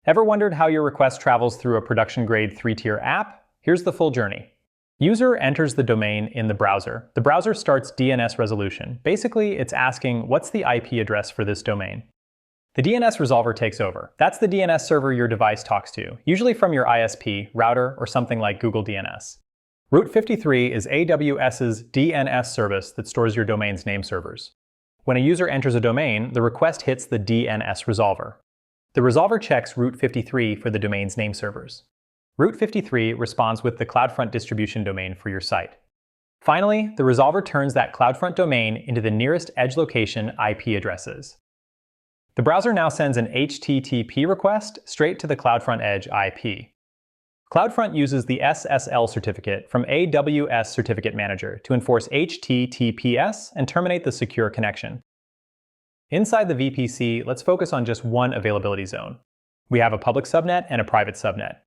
Ever wondered how your request travels through a production-grade 3-tier app? Here's the full journey. User enters the domain in the browser. The browser starts DNS resolution. Basically, it's asking, what's the IP address for this domain? The DNS resolver takes over. That's the DNS server your device talks to, usually from your ISP, router, or something like Google DNS. Route 53 is AWS's DNS service that stores your domain's name servers. When a user enters a domain, the request hits the DNS resolver. The resolver checks Route 53 for the domain's name servers. Route 53 responds with the CloudFront distribution domain for your site. Finally, the resolver turns that CloudFront domain into the nearest edge location IP addresses. The browser now sends an HTTP request straight to the CloudFront Edge IP. CloudFront uses the SSL certificate from AWS Certificate Manager to enforce HTTPS and terminate the secure connection. Inside the VPC, let's focus on just one availability zone. We have a public subnet and a private subnet.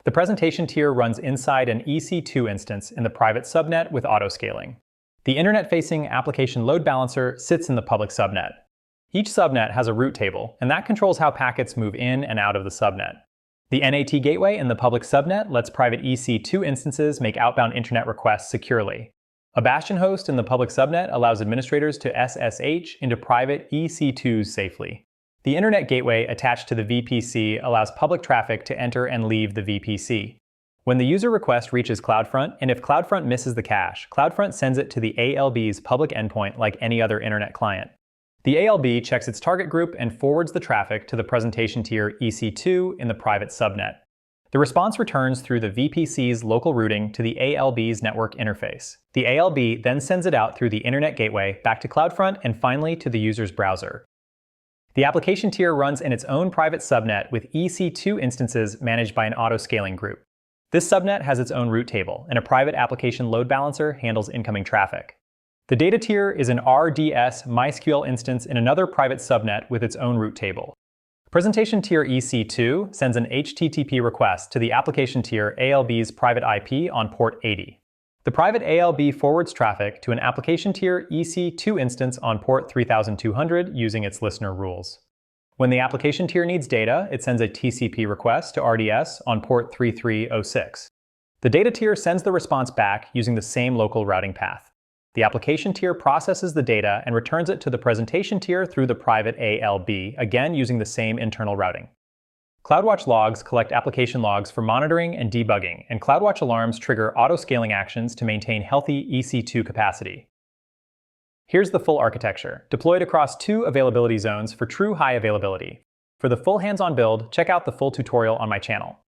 The presentation tier runs inside an EC2 instance in the private subnet with autoscaling. The internet-facing application load balancer sits in the public subnet. Each subnet has a route table, and that controls how packets move in and out of the subnet. The NAT gateway in the public subnet lets private EC2 instances make outbound internet requests securely. A bastion host in the public subnet allows administrators to SSH into private EC2s safely. The internet gateway attached to the VPC allows public traffic to enter and leave the VPC. When the user request reaches CloudFront, and if CloudFront misses the cache, CloudFront sends it to the ALB's public endpoint like any other internet client. The ALB checks its target group and forwards the traffic to the presentation tier EC2 in the private subnet. The response returns through the VPC's local routing to the ALB's network interface. The ALB then sends it out through the internet gateway back to CloudFront and finally to the user's browser. The application tier runs in its own private subnet with EC2 instances managed by an autoscaling group. This subnet has its own route table, and a private application load balancer handles incoming traffic. The data tier is an RDS MySQL instance in another private subnet with its own route table. Presentation tier EC2 sends an HTTP request to the application tier ALB's private IP on port 80. The private ALB forwards traffic to an application tier EC2 instance on port 3200 using its listener rules. When the application tier needs data, it sends a TCP request to RDS on port 3306. The data tier sends the response back using the same local routing path. The application tier processes the data and returns it to the presentation tier through the private ALB, again using the same internal routing. CloudWatch logs collect application logs for monitoring and debugging, and CloudWatch alarms trigger auto-scaling actions to maintain healthy EC2 capacity. Here's the full architecture, deployed across 2 availability zones for true high availability. For the full hands-on build, check out the full tutorial on my channel.